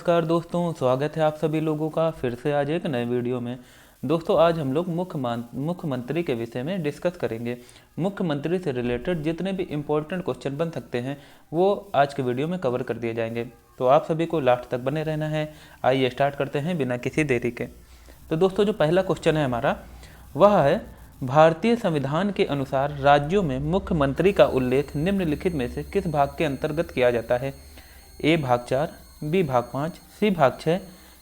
नमस्कार दोस्तों, स्वागत है आप सभी लोगों का फिर से आज एक नए वीडियो में। दोस्तों आज हम लोग मुख्यमंत्री के विषय में डिस्कस करेंगे। मुख्यमंत्री से रिलेटेड जितने भी इम्पोर्टेंट क्वेश्चन बन सकते हैं वो आज के वीडियो में कवर कर दिए जाएंगे, तो आप सभी को लास्ट तक बने रहना है। आइए स्टार्ट करते हैं बिना किसी देरी के। तो दोस्तों जो पहला क्वेश्चन है हमारा वह है, भारतीय संविधान के अनुसार राज्यों में मुख्यमंत्री का उल्लेख निम्नलिखित में से किस भाग के अंतर्गत किया जाता है? ए भाग 4, बी भाग 5, सी भाग 6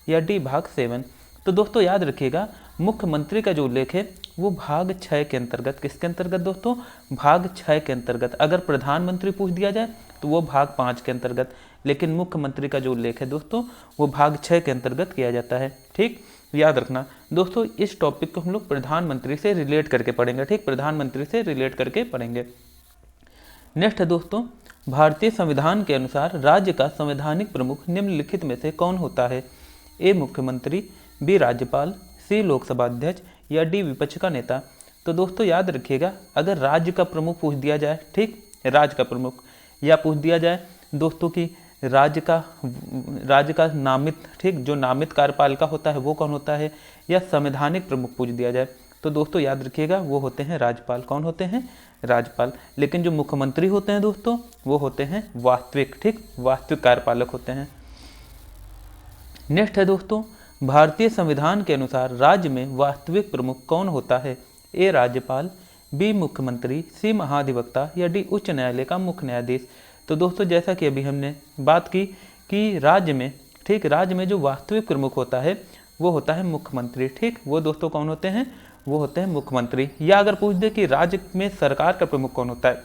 या डी भाग 7। तो दोस्तों याद रखिएगा, मुख्यमंत्री का जो उल्लेख है वो भाग 6 के अंतर्गत, किसके अंतर्गत दोस्तों? भाग 6 के अंतर्गत। अगर प्रधानमंत्री पूछ दिया जाए तो वो भाग 5 के अंतर्गत, लेकिन मुख्यमंत्री का जो उल्लेख है दोस्तों वो भाग 6 के अंतर्गत किया जाता है। ठीक, याद रखना दोस्तों, इस टॉपिक को हम लोग प्रधानमंत्री से रिलेट करके पढ़ेंगे। ठीक, प्रधानमंत्री से रिलेट करके पढ़ेंगे। नेक्स्ट है दोस्तों, भारतीय संविधान के अनुसार राज्य का संवैधानिक प्रमुख निम्नलिखित में से कौन होता है? ए मुख्यमंत्री, बी राज्यपाल, सी लोकसभा अध्यक्ष या डी विपक्ष का नेता। तो दोस्तों याद रखिएगा, अगर राज्य का प्रमुख पूछ दिया जाए, ठीक, राज्य का प्रमुख, या पूछ दिया जाए दोस्तों कि राज्य का नामित, ठीक, जो नामित कार्यपालिका होता है वो कौन होता है, या संवैधानिक प्रमुख पूछ दिया जाए, तो दोस्तों याद रखिएगा वो होते हैं राज्यपाल। कौन होते हैं? राज्यपाल। लेकिन जो मुख्यमंत्री होते हैं दोस्तों वो होते हैं वास्तविक, ठीक, वास्तविक कार्यपालक होते हैं। नेक्स्ट है दोस्तों, भारतीय संविधान के अनुसार राज्य में वास्तविक प्रमुख कौन होता है? ए राज्यपाल, बी मुख्यमंत्री, सी महाधिवक्ता या डी उच्च न्यायालय का मुख्य न्यायाधीश। तो दोस्तों जैसा कि अभी हमने बात की कि राज्य में, ठीक, राज्य में जो वास्तविक प्रमुख होता है वो होता है मुख्यमंत्री। ठीक, वो दोस्तों कौन होते हैं? वो होते हैं मुख्यमंत्री। या अगर पूछ दे कि राज्य में सरकार का प्रमुख कौन होता है,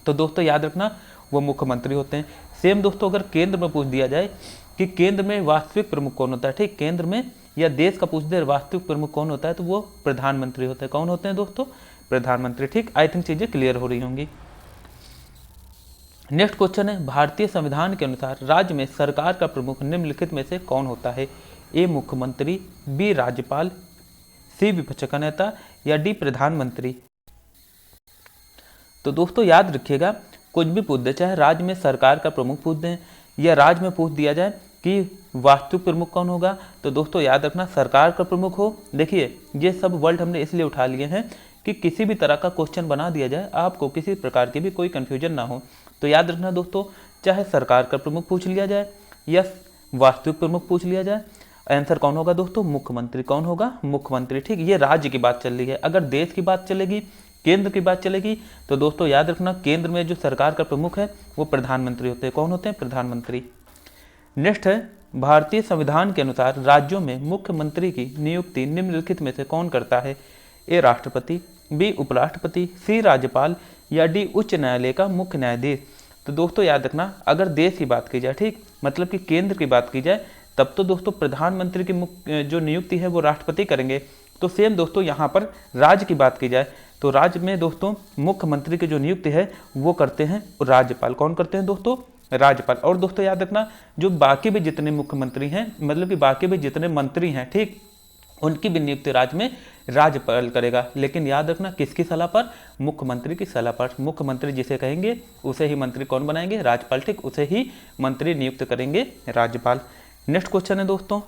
तो दोस्तों याद रखना वो मुख्यमंत्री होते हैं। सेम दोस्तों अगर केंद्र में पूछ दिया जाए कि केंद्र में वास्तविक प्रमुख कौन होता है, ठीक, केंद्र में या देश का पूछ दे वास्तविक प्रमुख कौन होता है, तो वो प्रधानमंत्री होते हैं। कौन होते हैं दोस्तों? प्रधानमंत्री। ठीक, आई थिंक चीजें क्लियर हो रही होंगी। नेक्स्ट क्वेश्चन है, भारतीय संविधान के अनुसार राज्य में सरकार का प्रमुख निम्नलिखित में से कौन होता है? ए मुख्यमंत्री, बी राज्यपाल, सी विपक्ष का नेता या डी प्रधानमंत्री। तो दोस्तों याद रखिएगा, कुछ भी पूछ दे, चाहे राज्य में सरकार का प्रमुख पूछ दें या राज्य में पूछ दिया जाए कि वास्तविक प्रमुख कौन होगा, तो दोस्तों याद रखना सरकार का प्रमुख हो। देखिए ये सब वर्ड हमने इसलिए उठा लिए हैं कि किसी भी तरह का क्वेश्चन बना दिया जाए, आपको किसी प्रकार की भी कोई कंफ्यूजन ना हो। तो याद रखना दोस्तों, चाहे सरकार का प्रमुख पूछ लिया जाए या वास्तविक प्रमुख पूछ लिया जाए, आंसर कौन होगा दोस्तों? मुख्यमंत्री। कौन होगा? मुख्यमंत्री। ठीक, ये राज्य की बात चल रही है। अगर देश की बात चलेगी, केंद्र की बात चलेगी, तो दोस्तों याद रखना केंद्र में जो सरकार का प्रमुख है वो प्रधानमंत्री होते हैं। कौन होते हैं? प्रधानमंत्री। नेक्स्ट है, भारतीय संविधान के अनुसार राज्यों में मुख्यमंत्री की नियुक्ति निम्नलिखित में से कौन करता है? ए राष्ट्रपति, बी उपराष्ट्रपति, सी राज्यपाल या डी उच्च न्यायालय का मुख्य न्यायाधीश। तो दोस्तों याद रखना, अगर देश की बात की जाए, ठीक, मतलब कि केंद्र की बात की जाए, तब तो दोस्तों प्रधानमंत्री की जो नियुक्ति है वो राष्ट्रपति करेंगे। तो सेम दोस्तों यहाँ पर राज्य की बात की जाए तो राज्य में दोस्तों मुख्यमंत्री की जो नियुक्ति है वो करते हैं राज्यपाल। कौन करते हैं दोस्तों? राज्यपाल। और दोस्तों याद रखना, जो बाकी भी जितने मुख्यमंत्री हैं, मतलब कि बाकी भी जितने मंत्री हैं, ठीक, उनकी भी नियुक्ति राज्य में राज्यपाल करेगा। लेकिन याद रखना किसकी सलाह पर? मुख्यमंत्री की सलाह पर। मुख्यमंत्री जिसे कहेंगे उसे ही मंत्री कौन बनाएंगे? राज्यपाल। ठीक, उसे ही मंत्री नियुक्त करेंगे राज्यपाल। नेक्स्ट क्वेश्चन है दोस्तों,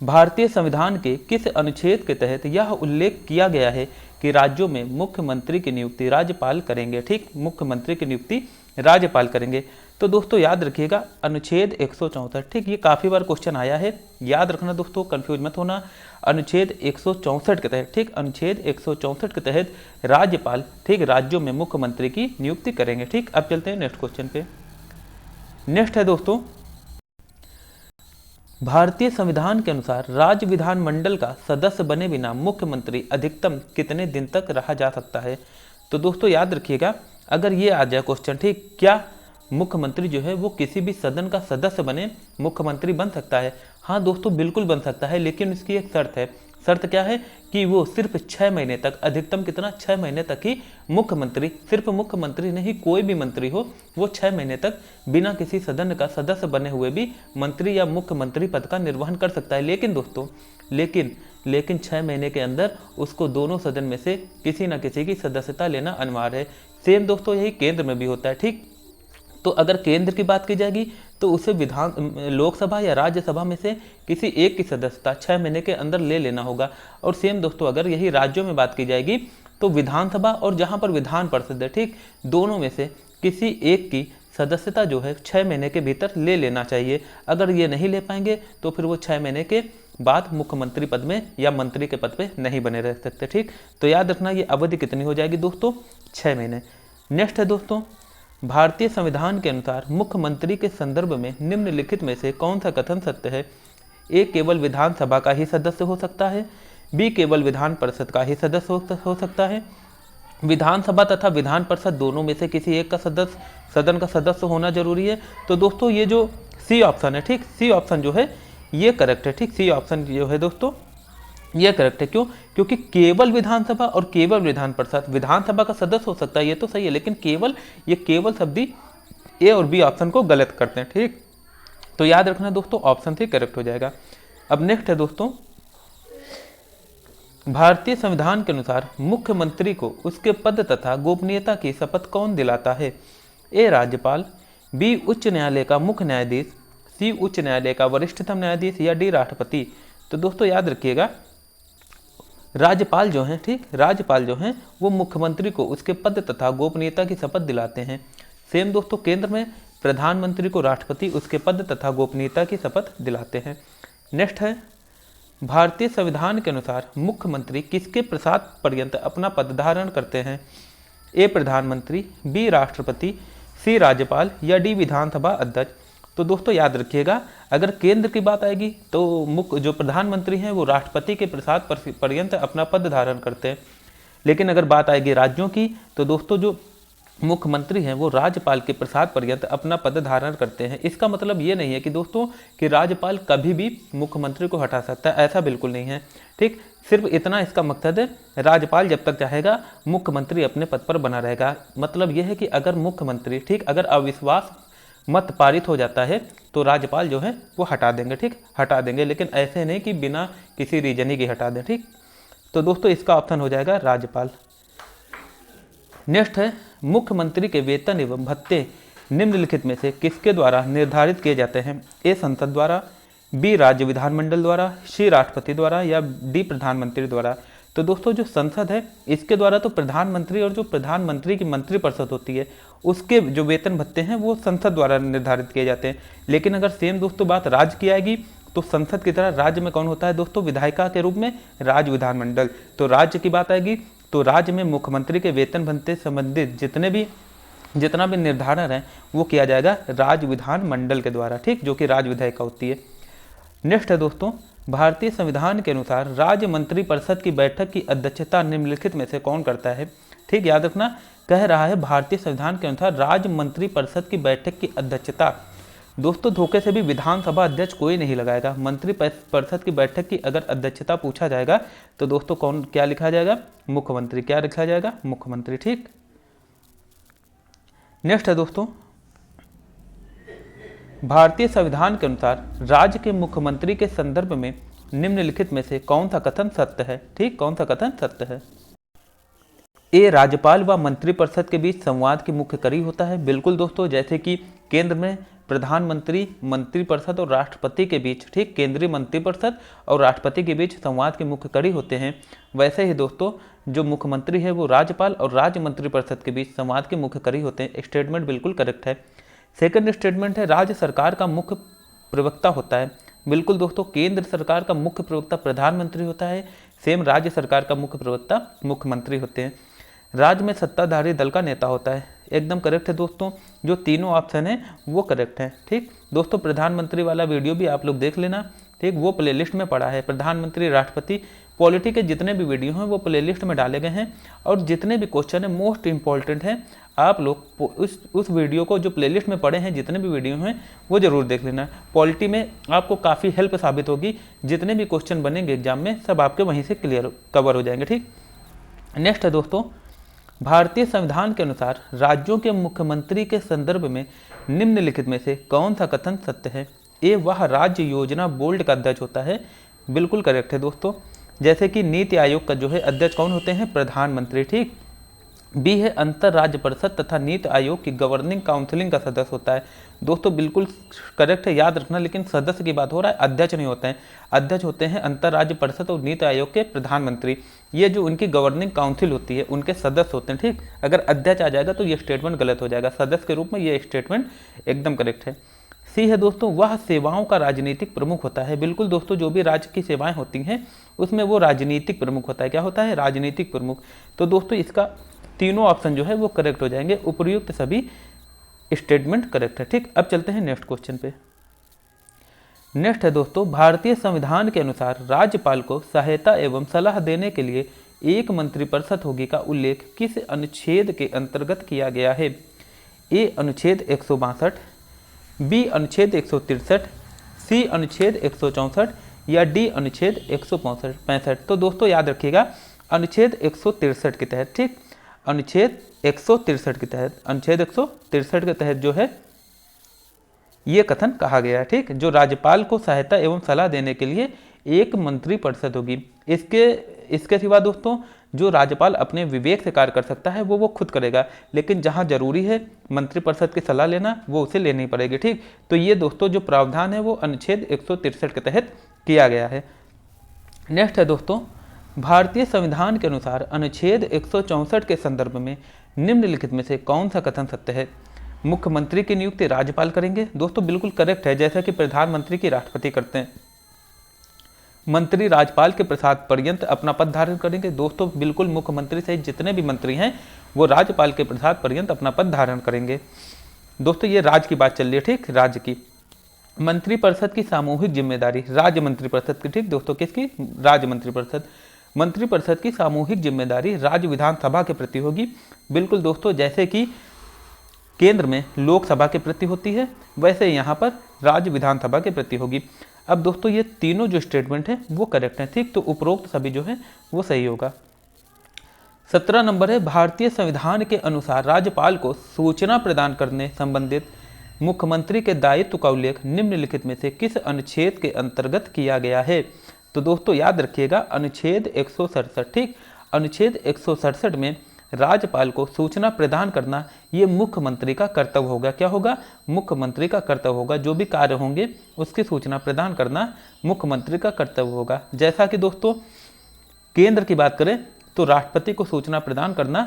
भारतीय संविधान के किस अनुच्छेद के तहत यह उल्लेख किया गया है कि राज्यों में मुख्यमंत्री की नियुक्ति राज्यपाल करेंगे? ठीक, मुख्यमंत्री की नियुक्ति राज्यपाल करेंगे। तो दोस्तों याद रखिएगा अनुच्छेद 164। ठीक, ये काफी बार क्वेश्चन आया है, याद रखना दोस्तों, कंफ्यूज मत होना। अनुच्छेद 164 के तहत, ठीक, अनुच्छेद 164 के तहत राज्यपाल, ठीक, राज्यों में मुख्यमंत्री की नियुक्ति करेंगे। ठीक, अब चलते हैं नेक्स्ट क्वेश्चन पे। नेक्स्ट है दोस्तों, भारतीय संविधान के अनुसार राज्य विधानमंडल का सदस्य बने बिना मुख्यमंत्री अधिकतम कितने दिन तक रहा जा सकता है? तो दोस्तों याद रखिएगा, अगर ये आ जाए क्वेश्चन, ठीक, क्या मुख्यमंत्री जो है वो किसी भी सदन का सदस्य बने मुख्यमंत्री बन सकता है? हाँ दोस्तों बिल्कुल बन सकता है, लेकिन उसकी एक शर्त है। शर्त क्या है? कि वो सिर्फ 6 महीने तक, अधिकतम कितना? 6 महीने तक ही मुख्यमंत्री, सिर्फ मुख्यमंत्री नहीं, कोई भी मंत्री हो वो 6 महीने तक बिना किसी सदन का सदस्य बने हुए भी मंत्री या मुख्यमंत्री पद का निर्वहन कर सकता है। लेकिन दोस्तों लेकिन 6 महीने के अंदर उसको दोनों सदन में से किसी न किसी की सदस्यता लेना अनिवार्य है। सेम दोस्तों यही केंद्र में भी होता है। ठीक, तो अगर केंद्र की बात की जाएगी तो उसे लोकसभा या राज्यसभा में से किसी एक की सदस्यता 6 महीने के अंदर ले लेना होगा। और सेम दोस्तों अगर यही राज्यों में बात की जाएगी तो विधानसभा और जहाँ पर विधान परिषद है, ठीक, दोनों में से किसी एक की सदस्यता जो है 6 महीने के भीतर ले लेना चाहिए। अगर ये नहीं ले पाएंगे तो फिर वो 6 महीने के बाद मुख्यमंत्री पद में या मंत्री के पद पे नहीं बने रह सकते। ठीक, तो याद रखना ये अवधि कितनी हो जाएगी दोस्तों, 6 महीने। नेक्स्ट है दोस्तों, भारतीय संविधान के अनुसार मुख्यमंत्री के संदर्भ में निम्नलिखित में से कौन सा कथन सत्य है? ए, केवल विधानसभा का ही सदस्य हो सकता है। बी, केवल विधान परिषद का ही सदस्य हो सकता है। विधानसभा तथा विधान परिषद दोनों में से किसी एक का सदन का सदस्य होना जरूरी है। तो दोस्तों ये जो सी ऑप्शन है, ठीक, सी ऑप्शन जो है ये करेक्ट है। ठीक, सी ऑप्शन जो है दोस्तों ये करेक्ट है। क्यों? क्योंकि केवल विधानसभा और केवल विधान परिषद, विधानसभा का सदस्य हो सकता है ये तो सही है, लेकिन केवल, ये केवल शब्द ए और बी ऑप्शन को गलत करते हैं। ठीक, तो याद रखना दोस्तों ऑप्शन सी करेक्ट हो जाएगा। अब नेक्स्ट है दोस्तों, भारतीय संविधान के अनुसार मुख्यमंत्री को उसके पद तथा गोपनीयता की शपथ कौन दिलाता है? ए, राज्यपाल। बी, उच्च न्यायालय का मुख्य न्यायाधीश। सी, उच्च न्यायालय का वरिष्ठतम न्यायाधीश। या डी, राष्ट्रपति। तो दोस्तों याद रखिएगा राज्यपाल जो हैं, ठीक, राज्यपाल जो हैं वो मुख्यमंत्री को उसके पद तथा गोपनीयता की शपथ दिलाते हैं। सेम दोस्तों केंद्र में प्रधानमंत्री को राष्ट्रपति उसके पद तथा गोपनीयता की शपथ दिलाते हैं। नेक्स्ट है, भारतीय संविधान के अनुसार मुख्यमंत्री किसके प्रसाद पर्यंत अपना पद धारण करते हैं? ए, प्रधानमंत्री। बी, राष्ट्रपति। सी, राज्यपाल। या डी, विधानसभा अध्यक्ष। तो दोस्तों याद रखिएगा अगर केंद्र की बात आएगी तो मुख्य जो प्रधानमंत्री हैं वो राष्ट्रपति के प्रसाद पर्यंत अपना पद धारण करते हैं, लेकिन अगर बात आएगी राज्यों की तो दोस्तों जो मुख्यमंत्री हैं वो राज्यपाल के प्रसाद पर्यंत अपना पद धारण करते हैं। इसका मतलब ये नहीं है कि दोस्तों कि राज्यपाल कभी भी मुख्यमंत्री को हटा सकता है, ऐसा बिल्कुल नहीं है। ठीक, सिर्फ इतना इसका मकसद है, राज्यपाल जब तक चाहेगा मुख्यमंत्री अपने पद पर बना रहेगा। मतलब यह है कि अगर मुख्यमंत्री, ठीक, अगर अविश्वास मत पारित हो जाता है तो राज्यपाल जो है वो हटा देंगे। ठीक, हटा देंगे, लेकिन ऐसे नहीं कि बिना किसी रीजन ही की हटा दें। ठीक, तो दोस्तों इसका ऑप्शन हो जाएगा राज्यपाल। नेक्स्ट है, मुख्यमंत्री के वेतन एवं भत्ते निम्नलिखित में से किसके द्वारा निर्धारित किए जाते हैं? ए, संसद द्वारा। बी, राज्य विधानमंडल द्वारा। सी, राष्ट्रपति द्वारा। या डी, प्रधानमंत्री द्वारा। तो दोस्तों जो संसद है इसके द्वारा तो प्रधानमंत्री और जो प्रधानमंत्री की मंत्रिपरिषद होती है उसके जो वेतन भत्ते हैं वो संसद द्वारा निर्धारित किए जाते हैं। लेकिन अगर सेम दोस्तों बात राज्य की आएगी तो संसद की तरह राज्य में कौन होता है दोस्तों? विधायिका के रूप में राज्य विधानमंडल। तो राज्य की बात आएगी तो राज्य में मुख्यमंत्री के वेतन भत्ते संबंधित जितना भी निर्धारण है वो किया जाएगा राज्य विधानमंडल के द्वारा। ठीक, जो कि राज्य विधायिका होती है। नेक्स्ट है दोस्तों, भारतीय संविधान के अनुसार राज्य मंत्रिपरिषद की बैठक की अध्यक्षता निम्नलिखित में से कौन करता है? ठीक, याद रखना कह रहा है भारतीय संविधान के अनुसार राज्य मंत्रिपरिषद की बैठक की अध्यक्षता। दोस्तों धोखे से भी विधानसभा अध्यक्ष कोई नहीं लगाएगा। मंत्रिपरिषद की बैठक की अगर अध्यक्षता पूछा जाएगा तो दोस्तों क्या लिखा जाएगा? मुख्यमंत्री। क्या लिखा जाएगा? मुख्यमंत्री। ठीक, नेक्स्ट है दोस्तों, भारतीय संविधान के अनुसार राज्य के मुख्यमंत्री के संदर्भ में निम्नलिखित में से कौन सा कथन सत्य है? ठीक, कौन सा कथन सत्य है? ए, राज्यपाल व मंत्रिपरिषद के बीच संवाद की मुख्य कड़ी होता है। बिल्कुल दोस्तों, जैसे कि केंद्र में प्रधानमंत्री, मंत्रिपरिषद और राष्ट्रपति के बीच, ठीक, केंद्रीय मंत्रिपरिषद और राष्ट्रपति के बीच संवाद की मुख्य कड़ी होते हैं, वैसे ही दोस्तों जो मुख्यमंत्री है वो राज्यपाल और राज्य मंत्रिपरिषद के बीच संवाद के मुख्य कड़ी होते हैं। स्टेटमेंट बिल्कुल करेक्ट है। सेकंड स्टेटमेंट है, राज्य सरकार का मुख्य प्रवक्ता होता है। बिल्कुल दोस्तों, केंद्र सरकार का मुख्य प्रवक्ता प्रधानमंत्री होता है, सेम राज्य सरकार का मुख्य प्रवक्ता मुख्यमंत्री होते हैं। राज्य में सत्ताधारी दल का नेता होता है। एकदम करेक्ट है दोस्तों, जो तीनों ऑप्शन है वो करेक्ट है। ठीक दोस्तों, प्रधानमंत्री वाला वीडियो भी आप लोग देख लेना। ठीक, वो प्लेलिस्ट में पड़ा है। प्रधानमंत्री, राष्ट्रपति, पॉलिटी के जितने भी वीडियो हैं वो प्लेलिस्ट में डाले गए हैं, और जितने भी क्वेश्चन है मोस्ट इंपॉर्टेंट हैं, आप लोग उस वीडियो को जो प्लेलिस्ट में पड़े हैं, जितने भी वीडियो हैं वो जरूर देख लेना। पॉलिटी में आपको काफ़ी हेल्प साबित होगी। जितने भी क्वेश्चन बनेंगे एग्जाम में सब आपके वहीं से कवर हो जाएंगे। ठीक, नेक्स्ट है दोस्तों, भारतीय संविधान के अनुसार राज्यों के मुख्यमंत्री के संदर्भ में निम्नलिखित में से कौन सा कथन सत्य है? ए, वह राज्य योजना बोर्ड का अध्यक्ष होता है। बिल्कुल करेक्ट है दोस्तों। जैसे कि नीति आयोग का जो है अध्यक्ष कौन होते हैं? प्रधानमंत्री। ठीक, बी है अंतर राज्य परिषद तथा नीति आयोग की गवर्निंग काउंसिलिंग का सदस्य होता है। दोस्तों बिल्कुल करेक्ट है, याद रखना, लेकिन सदस्य की बात हो रहा है, अध्यक्ष नहीं होते हैं। अध्यक्ष होते हैं अंतर राज्य परिषद और नीति आयोग के प्रधानमंत्री। ये जो उनकी गवर्निंग काउंसिल होती है उनके सदस्य होते हैं। ठीक, अगर अध्यक्ष आ जाएगा तो ये स्टेटमेंट गलत हो जाएगा, सदस्य के रूप में ये स्टेटमेंट एकदम करेक्ट है। सी है दोस्तों वह सेवाओं का राजनीतिक प्रमुख होता है। बिल्कुल दोस्तों, जो भी राज्य की सेवाएं होती हैं उसमें वो राजनीतिक प्रमुख होता है। क्या होता है? राजनीतिक प्रमुख। तो दोस्तों इसका तीनों ऑप्शन जो है वो करेक्ट हो जाएंगे, उपयुक्त सभी स्टेटमेंट करेक्ट है। ठीक, अब चलते हैं नेक्स्ट क्वेश्चन पे। नेक्स्ट है दोस्तों, भारतीय संविधान के अनुसार राज्यपाल को सहायता एवं सलाह देने के लिए एक मंत्रिपरिषद होगी का उल्लेख किस अनुच्छेद के अंतर्गत किया गया है? ए अनुच्छेद 162, बी अनुच्छेद 163, सी अनुच्छेद 164 या डी अनुच्छेद 165। तो दोस्तों याद रखिएगा अनुच्छेद 163 के तहत, ठीक, अनुच्छेद 163 के तहत, अनुच्छेद 163 के तहत जो है ये कथन कहा गया है। ठीक, जो राज्यपाल को सहायता एवं सलाह देने के लिए एक मंत्रिपरिषद होगी। इसके सिवा दोस्तों जो राज्यपाल अपने विवेक से कार्य कर सकता है वो खुद करेगा, लेकिन जहाँ जरूरी है मंत्रिपरिषद की सलाह लेना वो उसे लेनी पड़ेगी। ठीक, तो ये दोस्तों जो प्रावधान है वो अनुच्छेद 163 के तहत किया गया है। नेक्स्ट है दोस्तों, भारतीय संविधान के अनुसार अनुच्छेद 164 के संदर्भ में निम्नलिखित में से कौन सा कथन सत्य है? मुख्यमंत्री की नियुक्ति राज्यपाल करेंगे। दोस्तों बिल्कुल करेक्ट है, जैसा कि प्रधानमंत्री की राष्ट्रपति करते हैं। मंत्री राज्यपाल के प्रसाद पर्यंत अपना पद धारण करेंगे। दोस्तों बिल्कुल मुख्यमंत्री सहित जितने भी मंत्री हैं वो राज्यपाल के प्रसाद पर्यंत अपना पद धारण करेंगे। दोस्तों ये राज्य की बात चल रही है, ठीक, राज्य की। मंत्रिपरिषद की सामूहिक जिम्मेदारी राज्य मंत्रिपरिषद की, ठीक दोस्तों, किसकी? राज्य मंत्रिपरिषद। मंत्रिपरिषद की सामूहिक जिम्मेदारी राज्य विधानसभा के प्रति होगी। बिल्कुल दोस्तों, जैसे कि केंद्र में लोकसभा के प्रति होती है वैसे यहाँ पर राज्य विधानसभा के प्रति होगी। अब दोस्तों ये तीनों जो स्टेटमेंट है वो करेक्ट है। ठीक, तो उपरोक्त सभी जो है वो सही होगा। 17 नंबर है, भारतीय संविधान के अनुसार राज्यपाल को सूचना प्रदान करने संबंधित मुख्यमंत्री के दायित्व का उल्लेख निम्नलिखित में से किस अनुच्छेद के अंतर्गत किया गया है? तो दोस्तों याद रखिएगा अनुच्छेद 167। ठीक, अनुच्छेद 167 में राज्यपाल को सूचना प्रदान करना ये मुख्यमंत्री का कर्तव्य होगा। क्या होगा? मुख्यमंत्री का कर्तव्य होगा। जो भी कार्य होंगे उसकी सूचना प्रदान करना मुख्यमंत्री का कर्तव्य होगा। जैसा कि दोस्तों केंद्र की बात करें तो राष्ट्रपति को सूचना प्रदान करना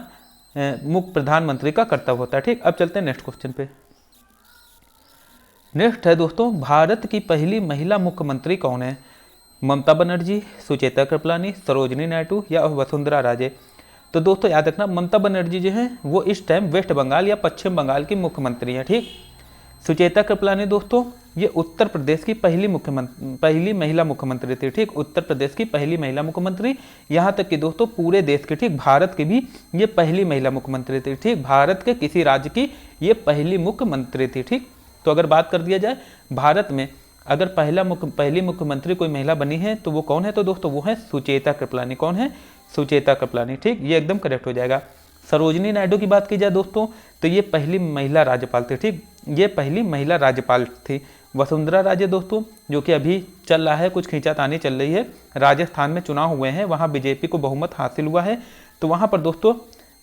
मुख्य प्रधानमंत्री का कर्तव्य होता है। ठीक, अब चलते हैं नेक्स्ट क्वेश्चन पे। नेक्स्ट है दोस्तों, भारत की पहली महिला मुख्यमंत्री कौन है? ममता बनर्जी, सुचेता कृपलानी, सरोजिनी नायडू या वसुंधरा राजे? तो दोस्तों याद रखना ममता बनर्जी जो है वो इस टाइम वेस्ट बंगाल या पश्चिम बंगाल की मुख्यमंत्री है। ठीक, सुचेता कृपलानी दोस्तों ये उत्तर प्रदेश की पहली महिला मुख्यमंत्री थी। ठीक, उत्तर प्रदेश की पहली महिला मुख्यमंत्री, यहाँ तक कि दोस्तों पूरे देश की, ठीक, भारत की भी ये पहली महिला मुख्यमंत्री थी। ठीक, भारत के किसी राज्य की ये पहली मुख्यमंत्री थी। ठीक, तो अगर बात कर दिया जाए भारत में अगर पहली मुख्यमंत्री कोई महिला बनी है तो वो कौन है? तो दोस्तों वो है सुचेता कृपलानी। कौन है? सुचेता कृपलानी। ठीक, ये एकदम करेक्ट हो जाएगा। सरोजिनी नायडू की बात की जाए दोस्तों तो ये पहली महिला राज्यपाल थी। ठीक, ये पहली महिला राज्यपाल थी। वसुंधरा राजे दोस्तों जो कि अभी चल रहा है, कुछ खींचातानी चल रही है, राजस्थान में चुनाव हुए हैं, वहाँ बीजेपी को बहुमत हासिल हुआ है, तो वहाँ पर दोस्तों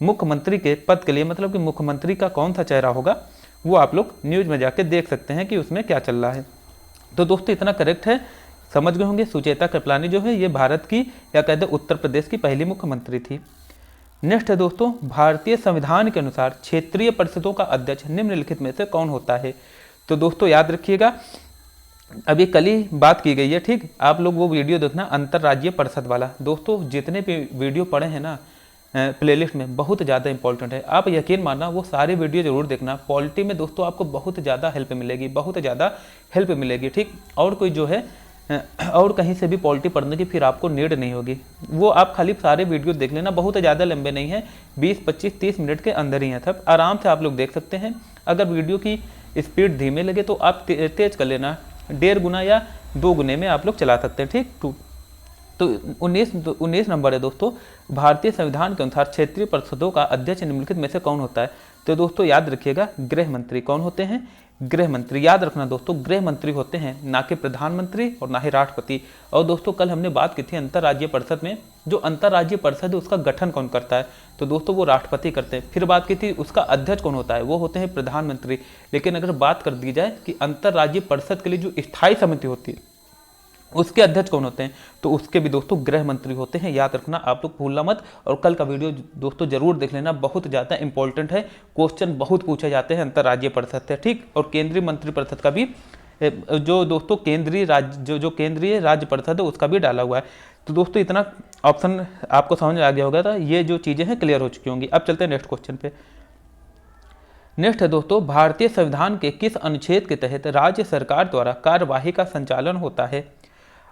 मुख्यमंत्री के पद के लिए मतलब कि मुख्यमंत्री का कौन सा चेहरा होगा वो आप लोग न्यूज़ में जाके देख सकते हैं कि उसमें क्या चल रहा है। तो दोस्तों इतना करेक्ट है, समझ गए होंगे। सुचेता कृपलानी जो है ये भारत की या कहते हैं उत्तर प्रदेश की पहली मुख्यमंत्री थी। नेक्स्ट है दोस्तों, भारतीय संविधान के अनुसार क्षेत्रीय परिषदों का अध्यक्ष निम्नलिखित में से कौन होता है? तो दोस्तों याद रखिएगा अभी कल ही बात की गई है। ठीक, आप लोग वो वीडियो देखना अंतर्राज्यीय परिषद वाला। दोस्तों जितने भी वीडियो पढ़े हैं ना प्लेलिस्ट में बहुत ज़्यादा इंपॉर्टेंट है, आप यकीन मानना वो सारे वीडियो जरूर देखना। पॉलिटी में दोस्तों आपको बहुत ज़्यादा हेल्प मिलेगी, बहुत ज़्यादा हेल्प मिलेगी। ठीक, और कोई जो है और कहीं से भी पॉलिटी पढ़ने की फिर आपको नीड नहीं होगी। वो आप खाली सारे वीडियो देख लेना, बहुत ज़्यादा लंबे नहीं है, 20, 25, 30 मिनट के अंदर ही हैं, तब आराम से आप लोग देख सकते हैं। अगर वीडियो की स्पीड धीमे लगे तो आप तेज कर लेना, 1.5 गुना या 2 गुने में आप लोग चला सकते हैं। ठीक, तो 19 नंबर है दोस्तों, भारतीय संविधान के अनुसार क्षेत्रीय परिषदों का अध्यक्ष निम्नलिखित में से कौन होता है? तो दोस्तों याद रखिएगा, गृह मंत्री कौन होते हैं? गृह मंत्री। याद रखना दोस्तों, गृह मंत्री होते हैं, ना कि प्रधानमंत्री और ना ही राष्ट्रपति। और दोस्तों कल हमने बात की थी अंतर्राज्यीय परिषद में, जो अंतर्राज्यीय परिषद है उसका गठन कौन करता है? तो दोस्तों वो राष्ट्रपति करते हैं। फिर बात की थी उसका अध्यक्ष कौन होता है? वो होते हैं प्रधानमंत्री। लेकिन अगर बात कर दी जाए कि अंतर्राज्यीय परिषद के लिए जो स्थायी समिति होती है उसके अध्यक्ष कौन होते हैं? तो उसके भी दोस्तों गृह मंत्री होते हैं। याद रखना, आप लोग भूलना मत। और कल का वीडियो दोस्तों जरूर देख लेना, बहुत ज़्यादा इंपॉर्टेंट है। क्वेश्चन बहुत पूछे जाते हैं अंतर्राज्यीय परिषद से, ठीक। और केंद्रीय मंत्री परिषद का भी जो दोस्तों केंद्रीय राज्य जो केंद्रीय राज्य परिषद है उसका भी डाला हुआ है। तो दोस्तों इतना ऑप्शन आपको समझ आ गया होगा, था ये जो चीज़ें हैं क्लियर हो चुकी होंगी। अब चलते हैं नेक्स्ट क्वेश्चन पे। नेक्स्ट है दोस्तों, भारतीय संविधान के किस अनुच्छेद के तहत राज्य सरकार द्वारा कार्यवाही का संचालन होता है?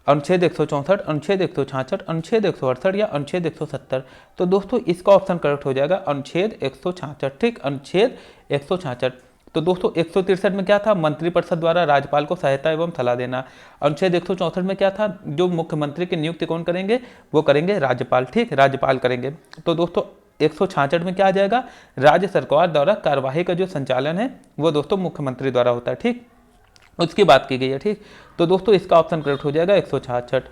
अनुच्छेद 164, अनुच्छेद 166, अनुच्छेद 168 या अनुच्छेद 170? तो दोस्तों इसका ऑप्शन करेक्ट हो जाएगा अनुच्छेद 166, ठीक, अनुच्छेद 166। तो दोस्तों 163 में क्या था? मंत्रिपरिषद द्वारा राज्यपाल को सहायता एवं सलाह देना। अनुच्छेद 164 में क्या था? जो मुख्यमंत्री की नियुक्ति कौन करेंगे? वो करेंगे राज्यपाल, ठीक, राज्यपाल करेंगे। तो दोस्तों 166 में क्या आ जाएगा? राज्य सरकार द्वारा कार्यवाही का जो संचालन है वो दोस्तों मुख्यमंत्री द्वारा होता है, ठीक, उसकी बात की गई है, ठीक। तो दोस्तों इसका ऑप्शन करेक्ट हो जाएगा 166।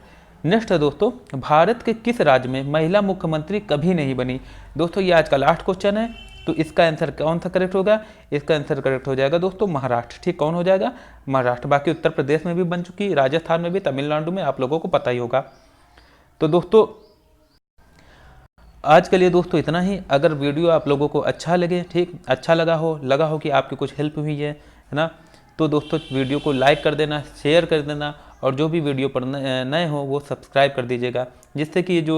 नेक्स्ट है दोस्तों, भारत के किस राज्य में महिला मुख्यमंत्री कभी नहीं बनी? दोस्तों ये आज का लास्ट क्वेश्चन है, तो इसका आंसर कौन सा करेक्ट होगा? इसका आंसर करेक्ट हो जाएगा दोस्तों महाराष्ट्र, ठीक। कौन हो जाएगा? महाराष्ट्र। बाकी उत्तर प्रदेश में भी बन चुकी, राजस्थान में भी, तमिलनाडु में आप लोगों को पता ही होगा। तो दोस्तों आज के लिए दोस्तों इतना ही। अगर वीडियो आप लोगों को अच्छा लगे, ठीक, अच्छा लगा हो कि आपकी कुछ हेल्प हुई है ना, तो दोस्तों वीडियो को लाइक कर देना, शेयर कर देना, और जो भी वीडियो पर नए हो वो सब्सक्राइब कर दीजिएगा, जिससे कि ये जो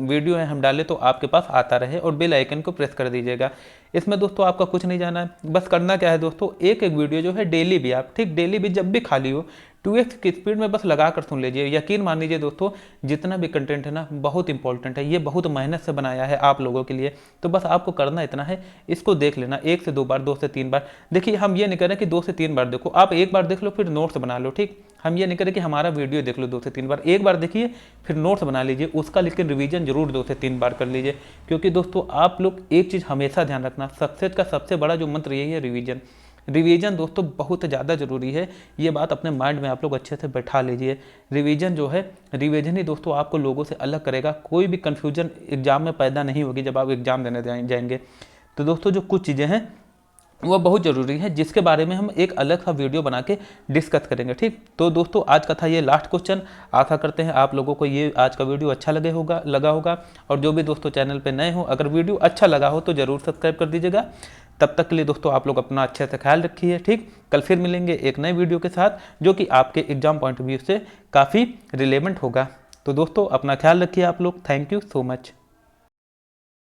वीडियो है हम डालें तो आपके पास आता रहे, और बेल आइकन को प्रेस कर दीजिएगा। इसमें दोस्तों आपका कुछ नहीं जाना है, बस करना क्या है दोस्तों, एक एक वीडियो जो है डेली भी आप, ठीक, डेली भी जब भी खाली हो 2x की स्पीड में बस लगा कर सुन लीजिए। यकीन मान लीजिए दोस्तों, जितना भी कंटेंट है ना बहुत इंपॉर्टेंट है, ये बहुत मेहनत से बनाया है आप लोगों के लिए। तो बस आपको करना इतना है, इसको देख लेना 1 से 2 बार, 2 से 3 बार। देखिए हम ये नहीं कह रहे कि 2 से 3 बार देखो, आप एक बार देख लो फिर नोट्स बना लो, ठीक। हम ये नहीं करें कि हमारा वीडियो देख लो 2 से 3 बार, एक बार देखिए फिर नोट्स बना लीजिए उसका, लेकिन रिवीजन जरूर 2 से 3 बार कर लीजिए। क्योंकि दोस्तों आप लोग एक चीज़ हमेशा ध्यान रखना, सक्सेस का सबसे बड़ा जो मंत्र यही है, रिवीजन। रिवीजन दोस्तों बहुत ज़्यादा ज़रूरी है, ये बात अपने माइंड में आप लोग अच्छे से बैठा लीजिए। रिवीजन जो है, रिवीजन ही दोस्तों आपको लोगों से अलग करेगा। कोई भी कन्फ्यूजन एग्जाम में पैदा नहीं होगी जब आप एग्जाम देने जाएंगे। तो दोस्तों जो कुछ चीज़ें हैं वो बहुत ज़रूरी है, जिसके बारे में हम एक अलग सा वीडियो बना के डिस्कस करेंगे, ठीक। तो दोस्तों आज का था ये लास्ट क्वेश्चन। आशा करते हैं आप लोगों को ये आज का वीडियो अच्छा लगा होगा। और जो भी दोस्तों चैनल पे नए हो, अगर वीडियो अच्छा लगा हो तो ज़रूर सब्सक्राइब कर दीजिएगा। तब तक के लिए दोस्तों आप लोग अपना अच्छे से ख्याल रखिए, ठीक। कल फिर मिलेंगे एक नए वीडियो के साथ, जो कि आपके एग्जाम पॉइंट ऑफ व्यू से काफ़ी रिलेवेंट होगा। तो दोस्तों अपना ख्याल रखिए आप लोग। Thank you so much.